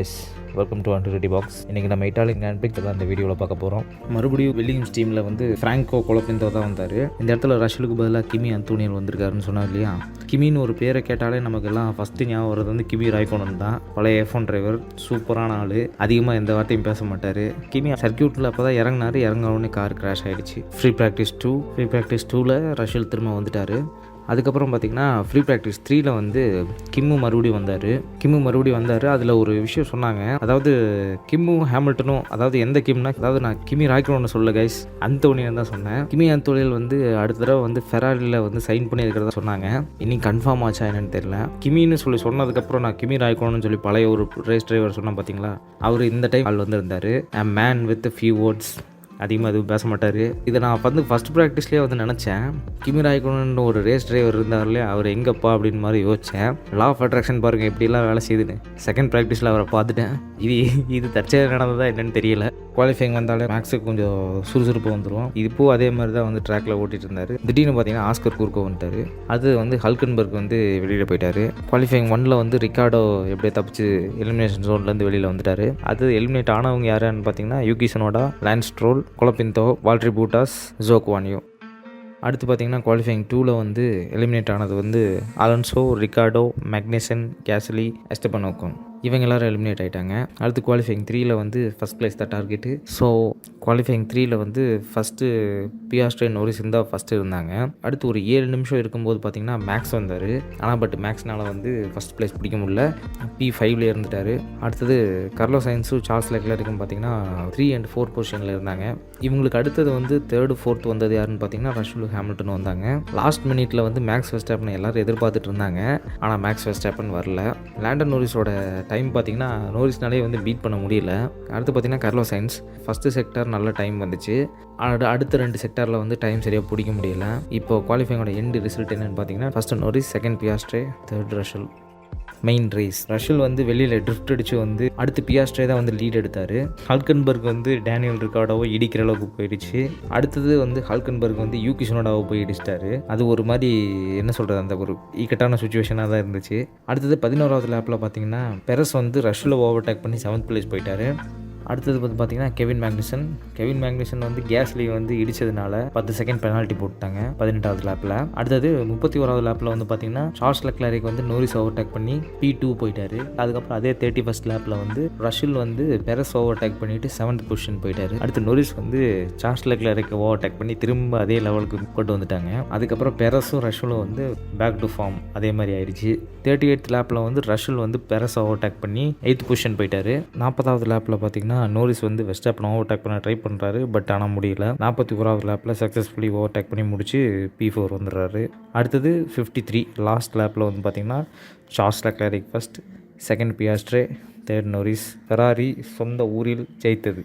Guys, welcome to under the box. இன்றைக்கி நம்ம Italian grand prix தான் இந்த வீடியோவில் பார்க்க போகிறோம். மறுபடியும் வில்லியம்ஸ் டீமில் வந்து ஃப்ராங்கோ கொலப்பிந்தோ தான் வந்தார். இந்த இடத்துல ரஷலுக்கு பதிலாக கிமி அந்தோனியல் வந்திருக்காருன்னு சொன்னார் இல்லையா. கிமின்னு ஒரு பேரை கேட்டாலே நமக்கு எல்லாம் ஃபஸ்ட்டு ஞாபகம் வர்றது வந்து கிமி ராய்கோனன் தான். பழைய F1 டிரைவர், சூப்பரான ஆள், அதிகமாக எந்த வார்த்தையும் பேச மாட்டார். கிமி சர்க்கியூட்டில் அப்போ தான் இறங்கினோடனே கார் கிராஷ் ஆகிடுச்சு. ஃப்ரீ ப்ராக்டிஸ் 2ல் ரஷல் திரும்ப வந்துட்டார். அதுக்கப்புறம் பார்த்திங்கன்னா ஃப்ரீ ப்ராக்டிஸ் 3ல் வந்து கிம்மு மறுபடியும் வந்தார். அதில் ஒரு விஷயம் சொன்னாங்க. அதாவது கிம்மு ஹேமில்டனும், அதாவது எந்த கிம்னா, அதாவது நான் கிமி ராய்க்கணும்னு சொல்ல கைஸ், அந்தோனியன் தான் சொன்னேன். கிமி அந்தோனியல் வந்து அடுத்த தடவை வந்து ஃபெராரியில் வந்து சைன் பண்ணியிருக்கிறதா சொன்னாங்க. இன்னும் கன்ஃபார்ம் ஆச்சா என்னன்னு தெரியல. கிமின்னு சொன்னதுக்கப்புறம் நான் கிமி ராய்க்கணும்னு சொல்லி பழைய ஒரு ரேஸ் டிரைவர் சொன்னேன் பார்த்தீங்களா, அவர் இந்த டைம் ஆள் வந்திருந்தார். a man with a few words, அதிகமாக எதுவும் பேச மாட்டார். இதை நான் வந்து ஃபஸ்ட் ப்ராக்டிஸ்லேயே வந்து நினச்சேன், கிமி ராய்க்கோனன் ஒரு ரேஸ் டிரைவர் இருந்தார்லே, அவர் எங்கப்பா அப்படின்னு மாதிரி யோசித்தேன். லா ஆஃப் அட்ராக்ஷன் பாருங்கள் எப்படிலாம் வேலை செய்யுதுன்னு. செகண்ட் ப்ராக்டிஸில் அவரை பார்த்துட்டேன். இது தற்செயலாக நடந்ததா என்னன்னு தெரியல. குவாலிஃபைங் வந்தாலே மேக்ஸுக்கு கொஞ்சம் சுறுசுறுப்பு வந்துடும். இப்போது அதே மாதிரி தான் வந்து ட்ராக்கில் ஓட்டிகிட்டு இருந்தார். திடீர்னு பார்த்தீங்கன்னா ஆஸ்கர் குர்கோ வந்துட்டார். அது வந்து ஹல்கன்பர்க் வந்து வெளியில் போயிட்டார். குவாலிஃபைங் 1ல் வந்து ரிக்கார்டோ எப்படியே தப்பிச்சு எலிமினேஷன் ஜோன்லேருந்து வெளியில் வந்துட்டார். அது எலிமினேட் ஆனவங்க யாருன்னு பார்த்தீங்கன்னா Yuki Tsunoda, Lance Stroll, Colapinto, Valtteri Bottas, Zhou Guanyu. அடுத்து பார்த்திங்கன்னா குவாலிஃபைங் 2ல் வந்து எலிமினேட் ஆனது வந்து அலன்சோ, ரிக்கார்டோ, மேக்னேசன், கேசலி, எஸ்டபன் ஓகான், இவங்க எல்லோரும் எலிமினேட் ஆகிட்டாங்க. அடுத்து குவாலிஃபைங் 3ல் வந்து ஃபஸ்ட் பிளேஸ் தான் டார்கெட்டு. ஸோ குவாலிஃபைங் 3ல் வந்து ஃபஸ்ட்டு பியாஸ்ட்ரி, நோரிஸ் தான் ஃபஸ்ட்டு இருந்தாங்க. அடுத்து ஒரு 7 நிமிஷம் இருக்கும்போது பார்த்திங்கன்னா மேக்ஸ் வந்தார். ஆனால் மேக்ஸ்னால் வந்து ஃபஸ்ட் பிளேஸ் பிடிக்க முடியல, P5லே இருந்துட்டார். அடுத்தது கார்லோஸ் சைன்ஸும் சார்ல்ஸ் லெக்லருக்கும் பார்த்திங்கன்னா 3 and 4 பொசிஷனில் இருந்தாங்க. இவங்களுக்கு அடுத்தது வந்து 3rd 4th வந்தது யாருன்னு பார்த்திங்கன்னா ரஷல் ஹாமில்டன் வந்தாங்க. லாஸ்ட் மினிட்ல வந்து மேக்ஸ் வெஸ்டாப்பன் எல்லோரும் எதிர்பார்த்துட்டு இருந்தாங்க. ஆனால் மேக்ஸ் வெஸ்டாப்பன் வரல. லாண்டன் நோரிஸோட டைம் பார்த்திங்கன்னா நோரிஸ்னாலே வந்து பீட் பண்ண முடியல. அடுத்து பார்த்திங்கன்னா கார்லோஸ் சைன்ஸ் ஃபஸ்ட்டு செக்டார் நல்ல டைம் வந்துச்சு. அடுத்த 2 செக்டாரில் வந்து டைம் சரியாக பிடிக்க முடியல. இப்போ குவாலிஃபைங்கோட எண்டு ரிசல்ட் என்னென்னு பார்த்தீங்கன்னா first Norris, second Piastri, 3rd Russell. Main race Russell வந்து வெளியில் ட்ரிஃப்ட் அடித்து வந்து அடுத்து பியாஸ்ட்ரே தான் வந்து லீட் எடுத்தார். ஹல்கன்பர்க் வந்து டேனியல் ரிக்கார்டோவை இடிக்கிற அளவுக்கு போயிடுச்சு. அடுத்தது வந்து ஹல்கன்பர்க் வந்து யூகி சுனோடாவை போய் இடிச்சிட்டாரு. அது ஒரு மாதிரி என்ன சொல்கிறது, அந்த ஒரு ஈக்கட்டான சுச்சுவேஷனாக தான் இருந்துச்சு. அடுத்தது 11வது லேப்பில் பார்த்தீங்கன்னா பெரஸ் வந்து ரஷலை ஓவர்டேக் பண்ணி 7th பிளேஸ் போயிட்டார். அடுத்தது வந்து பார்த்திங்கன்னா கெவின் மேக்னிசன் வந்து கேஸ்லி வந்து இடித்ததுனால 10 செகண்ட் பெனால்ட்டி போட்டாங்க 18வது லேப்பில். அடுத்தது 31வது லேப்பில் வந்து பார்த்திங்கன்னா சார்ல்ஸ் லெக்லருக்கு வந்து நோரிஸ் ஓவர்டேக் பண்ணி P2 போயிட்டார். அதுக்கப்புறம் அதே 31st லேப்பில் வந்து ரஷல் வந்து பெரஸ் ஓவர்டேக் பண்ணிவிட்டு 7th பொசிஷன் போயிட்டார். அடுத்து நோரிஸ் வந்து சார்ல்ஸ் லெக்லருக்கு ஓவர்டேக் பண்ணி திரும்ப அதே லெவலுக்கு கொண்டு வந்துட்டாங்க. அதுக்கப்புறம் பெரஸும் ரஷலும் வந்து பேக் டு ஃபார்ம் அதே மாதிரி ஆயிடுச்சு. 38th லேப்பில் வந்து ரஷல் வந்து பெரஸ் ஓவர்டேக் பண்ணி 8th பொசிஷன் போயிட்டார். 40வது லேப்பில் பார்த்திங்கன்னா நோரிஸ் வந்து வெஸ்டாப்பன் ஓவர்டேக் பண்ண ட்ரை பண்ணுறாரு, பட் ஆனால் முடியல. 41வது லேப்பில் சக்ஸஸ்ஃபுல்லி ஓவர்டேக் பண்ணி முடிச்சு P4 வந்துடுறாரு. அடுத்தது 53 லாஸ்ட் லேப்பில் வந்து பார்த்திங்கன்னா Charles Leclerc first, second Piastri, 3rd Norris. Ferrari சொந்த ஊரில் ஜெயித்தது.